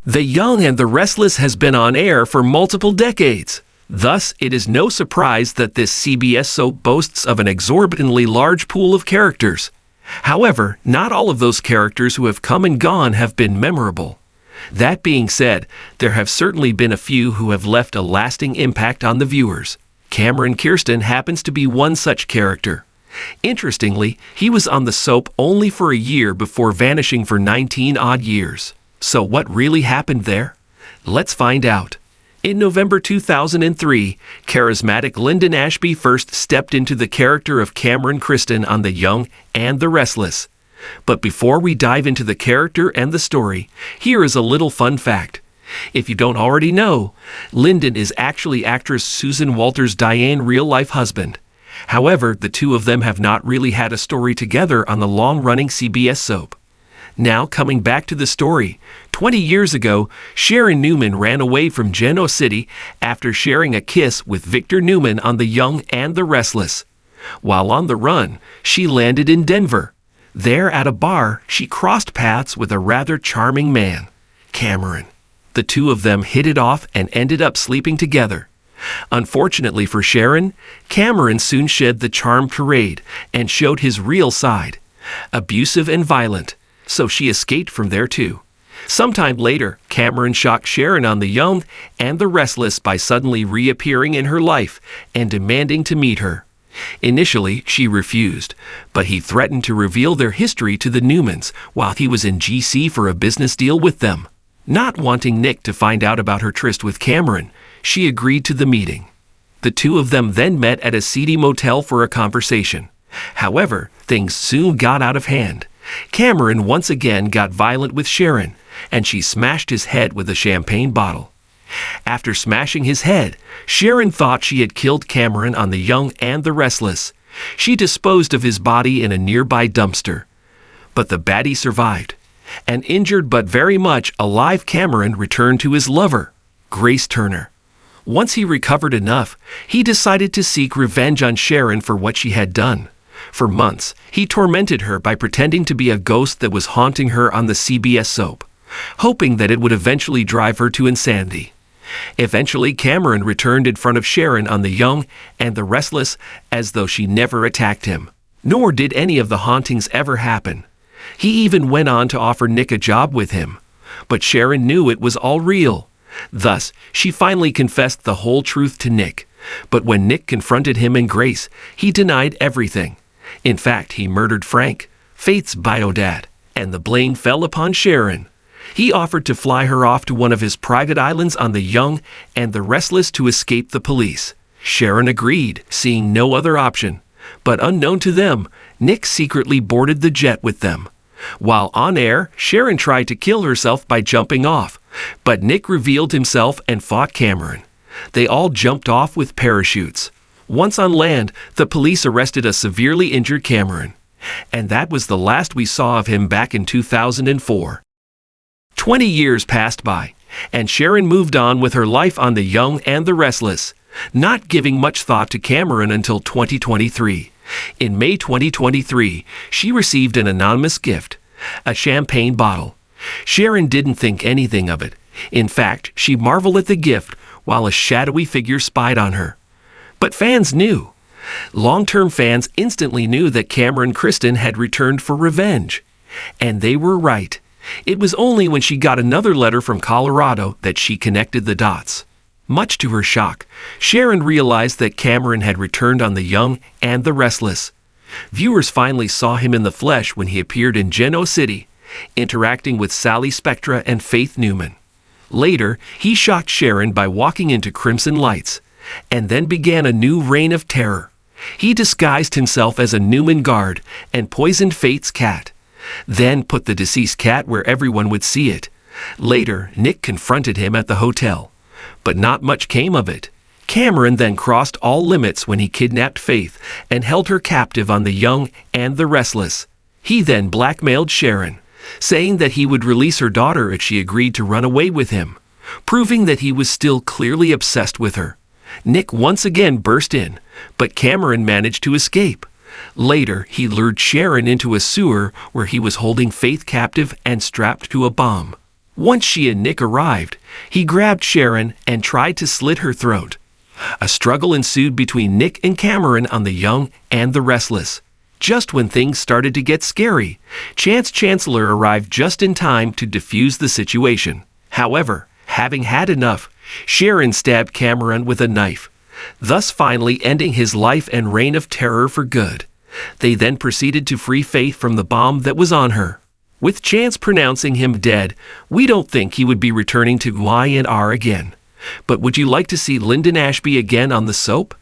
The Young and the Restless has been on air for multiple decades. Thus, it is no surprise that this CBS soap boasts of an exorbitantly large pool of characters. However, not all of those characters who have come and gone have been memorable. That being said, there have certainly been a few who have left a lasting impact on the viewers. Kirsten happens to be one such character. Interestingly, he was on the soap only for a year before vanishing for 19 odd years. So what really happened there? Let's find out. In November 2003, charismatic Lyndon Ashby first stepped into the character of Kirsten on The Young and the Restless. But before we dive into the character and the story, here is a little fun fact. If you don't already know, Lyndon is actually actress Susan Walter's Diane's real-life husband. However, the two of them have not really had a story together on the long-running CBS soap. Now, coming back to the story, 20 years ago, Sharon Newman ran away from Genoa City after sharing a kiss with Victor Newman on The Young and the Restless. While on the run, she landed in Denver. There, at a bar, she crossed paths with a rather charming man, Cameron. The two of them hit it off and ended up sleeping together. Unfortunately for Sharon, Cameron soon shed the charm parade and showed his real side, abusive and violent. So she escaped from there too. Sometime later, Cameron shocked Sharon on The Young and the Restless by suddenly reappearing in her life and demanding to meet her. Initially, she refused, but he threatened to reveal their history to the Newmans while he was in GC for a business deal with them. Not wanting Nick to find out about her tryst with Cameron, she agreed to the meeting. The two of them then met at a seedy motel for a conversation. However, things soon got out of hand. Cameron once again got violent with Sharon, and she smashed his head with a champagne bottle. After smashing his head, Sharon thought she had killed Cameron on The Young and the Restless. She disposed of his body in a nearby dumpster. But the baddie survived. An injured but very much alive Cameron returned to his lover, Grace Turner. Once he recovered enough, he decided to seek revenge on Sharon for what she had done. For months, he tormented her by pretending to be a ghost that was haunting her on the CBS soap, hoping that it would eventually drive her to insanity. Eventually, Cameron returned in front of Sharon on The Young and the Restless as though she never attacked him. Nor did any of the hauntings ever happen. He even went on to offer Nick a job with him. But Sharon knew it was all real. Thus, she finally confessed the whole truth to Nick. But when Nick confronted him and Grace, he denied everything. In fact, he murdered Frank, Faith's biodad, and the blame fell upon Sharon. He offered to fly her off to one of his private islands on The Young and the Restless to escape the police. Sharon agreed, seeing no other option. But unknown to them, Nick secretly boarded the jet with them. While on air, Sharon tried to kill herself by jumping off, but Nick revealed himself and fought Cameron. They all jumped off with parachutes. Once on land, the police arrested a severely injured Cameron. And that was the last we saw of him back in 2004. 20 years passed by, and Sharon moved on with her life on The Young and the Restless, not giving much thought to Cameron until 2023. In May 2023, she received an anonymous gift, a champagne bottle. Sharon didn't think anything of it. In fact, she marveled at the gift while a shadowy figure spied on her. But fans knew. Long-term fans instantly knew that Kirsten had returned for revenge. And they were right. It was only when she got another letter from Colorado that she connected the dots. Much to her shock, Sharon realized that Cameron had returned on The Young and the Restless. Viewers finally saw him in the flesh when he appeared in Genoa City, interacting with Sally Spectra and Faith Newman. Later, he shocked Sharon by walking into Crimson Lights, and then began a new reign of terror. He disguised himself as a Newman guard and poisoned Faith's cat, then put the deceased cat where everyone would see it. Later, Nick confronted him at the hotel, but not much came of it. Cameron then crossed all limits when he kidnapped Faith and held her captive on The Young and the Restless. He then blackmailed Sharon, saying that he would release her daughter if she agreed to run away with him, proving that he was still clearly obsessed with her. Nick once again burst in, but Cameron managed to escape. Later, he lured Sharon into a sewer where he was holding Faith captive and strapped to a bomb. Once she and Nick arrived, he grabbed Sharon and tried to slit her throat. A struggle ensued between Nick and Cameron on The Young and the Restless. Just when things started to get scary, Chance Chancellor arrived just in time to defuse the situation. However, having had enough, Sharon stabbed Cameron with a knife, thus finally ending his life and reign of terror for good. They then proceeded to free Faith from the bomb that was on her. With Chance pronouncing him dead, we don't think he would be returning to Y&R again. But would you like to see Lyndon Ashby again on the soap?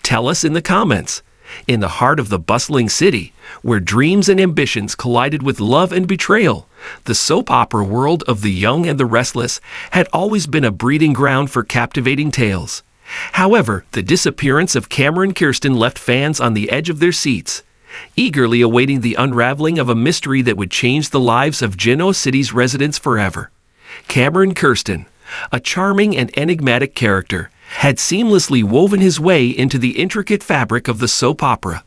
Tell us in the comments. In the heart of the bustling city, where dreams and ambitions collided with love and betrayal, the soap opera world of The Young and the Restless had always been a breeding ground for captivating tales. However, the disappearance of Cameron Kirsten left fans on the edge of their seats, eagerly awaiting the unraveling of a mystery that would change the lives of Genoa City's residents forever. Cameron Kirsten, a charming and enigmatic character, had seamlessly woven his way into the intricate fabric of the soap opera.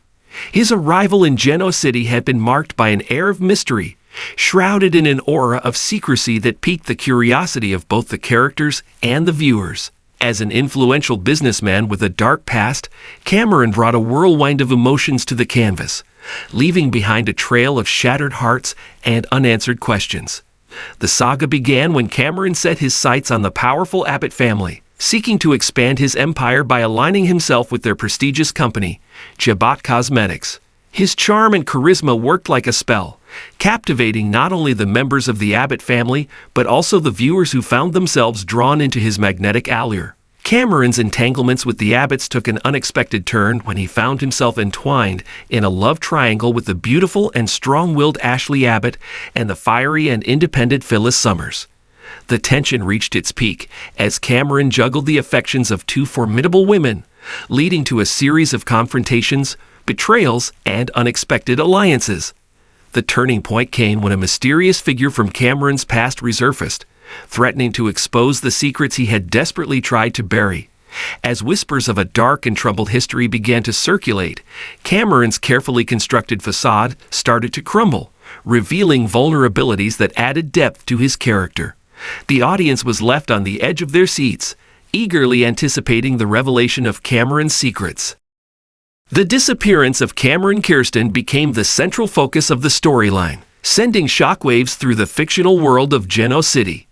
His arrival in Genoa City had been marked by an air of mystery, shrouded in an aura of secrecy that piqued the curiosity of both the characters and the viewers. As an influential businessman with a dark past, Cameron brought a whirlwind of emotions to the canvas, leaving behind a trail of shattered hearts and unanswered questions. The saga began when Cameron set his sights on the powerful Abbott family, seeking to expand his empire by aligning himself with their prestigious company, Abbott Cosmetics. His charm and charisma worked like a spell, captivating not only the members of the Abbott family, but also the viewers who found themselves drawn into his magnetic allure. Cameron's entanglements with the Abbotts took an unexpected turn when he found himself entwined in a love triangle with the beautiful and strong-willed Ashley Abbott and the fiery and independent Phyllis Summers. The tension reached its peak as Cameron juggled the affections of two formidable women, leading to a series of confrontations, betrayals, and unexpected alliances. The turning point came when a mysterious figure from Cameron's past resurfaced, threatening to expose the secrets he had desperately tried to bury. As whispers of a dark and troubled history began to circulate, Cameron's carefully constructed facade started to crumble, revealing vulnerabilities that added depth to his character. The audience was left on the edge of their seats, eagerly anticipating the revelation of Cameron's secrets. The disappearance of Cameron Kirsten became the central focus of the storyline, sending shockwaves through the fictional world of Genoa City.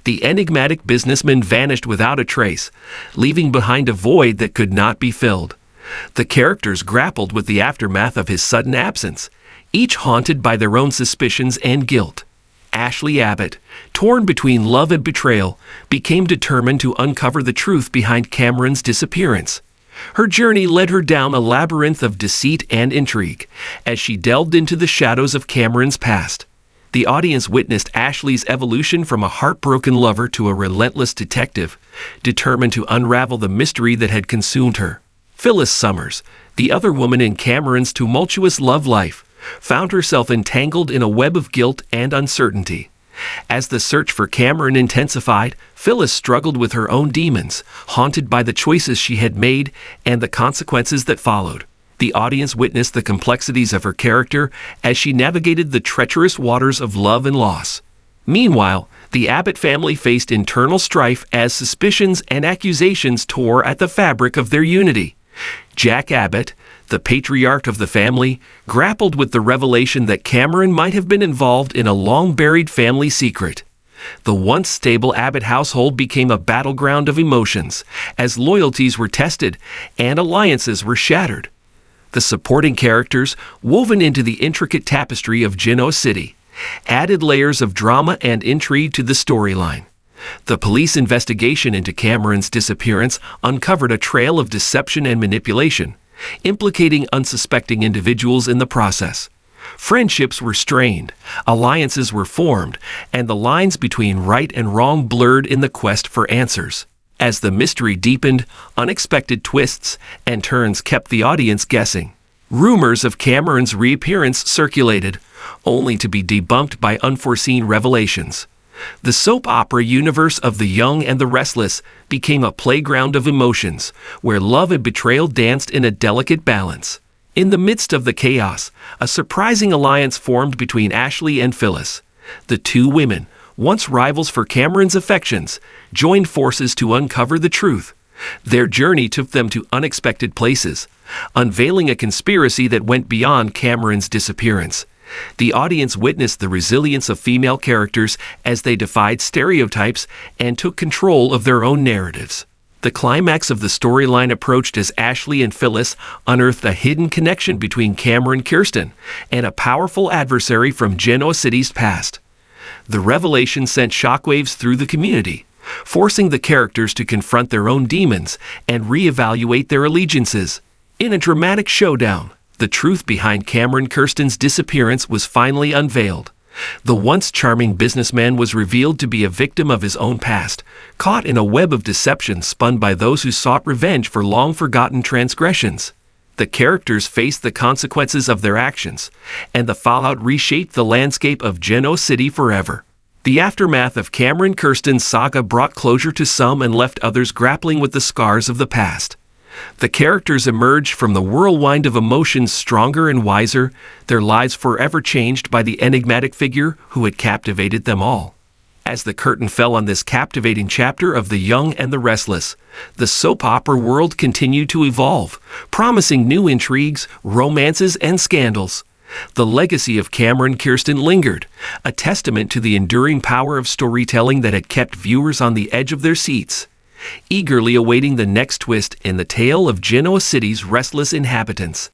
The enigmatic businessman vanished without a trace, leaving behind a void that could not be filled. The characters grappled with the aftermath of his sudden absence, each haunted by their own suspicions and guilt. Ashley Abbott, torn between love and betrayal, became determined to uncover the truth behind Cameron's disappearance. Her journey led her down a labyrinth of deceit and intrigue as she delved into the shadows of Cameron's past. The audience witnessed Ashley's evolution from a heartbroken lover to a relentless detective, determined to unravel the mystery that had consumed her. Phyllis Summers, the other woman in Cameron's tumultuous love life, found herself entangled in a web of guilt and uncertainty. As the search for Cameron intensified, Phyllis struggled with her own demons, haunted by the choices she had made and the consequences that followed. The audience witnessed the complexities of her character as she navigated the treacherous waters of love and loss. Meanwhile, the Abbott family faced internal strife as suspicions and accusations tore at the fabric of their unity. Jack Abbott, the patriarch of the family, grappled with the revelation that Cameron might have been involved in a long-buried family secret. The once stable Abbott household became a battleground of emotions as loyalties were tested and alliances were shattered. The supporting characters, woven into the intricate tapestry of Genoa City, added layers of drama and intrigue to the storyline. The police investigation into Cameron's disappearance uncovered a trail of deception and manipulation, implicating unsuspecting individuals in the process. Friendships were strained, alliances were formed, and the lines between right and wrong blurred in the quest for answers. As the mystery deepened, unexpected twists and turns kept the audience guessing. Rumors of Cameron's reappearance circulated, only to be debunked by unforeseen revelations. The soap opera universe of The Young and the Restless became a playground of emotions, where love and betrayal danced in a delicate balance. In the midst of the chaos, a surprising alliance formed between Ashley and Phyllis. The two women, once rivals for Cameron's affections, joined forces to uncover the truth. Their journey took them to unexpected places, unveiling a conspiracy that went beyond Cameron's disappearance. The audience witnessed the resilience of female characters as they defied stereotypes and took control of their own narratives. The climax of the storyline approached as Ashley and Phyllis unearthed a hidden connection between Cameron and Kirsten and a powerful adversary from Genoa City's past. The revelation sent shockwaves through the community, forcing the characters to confront their own demons and reevaluate their allegiances. In a dramatic showdown, the truth behind Cameron Kirsten's disappearance was finally unveiled. The once charming businessman was revealed to be a victim of his own past, caught in a web of deception spun by those who sought revenge for long-forgotten transgressions. The characters faced the consequences of their actions, and the fallout reshaped the landscape of Genoa City forever. The aftermath of Cameron Kirsten's saga brought closure to some and left others grappling with the scars of the past. The characters emerged from the whirlwind of emotions stronger and wiser, their lives forever changed by the enigmatic figure who had captivated them all. As the curtain fell on this captivating chapter of The Young and the Restless, the soap opera world continued to evolve, promising new intrigues, romances, and scandals. The legacy of Cameron Kirsten lingered, a testament to the enduring power of storytelling that had kept viewers on the edge of their seats, eagerly awaiting the next twist in the tale of Genoa City's restless inhabitants.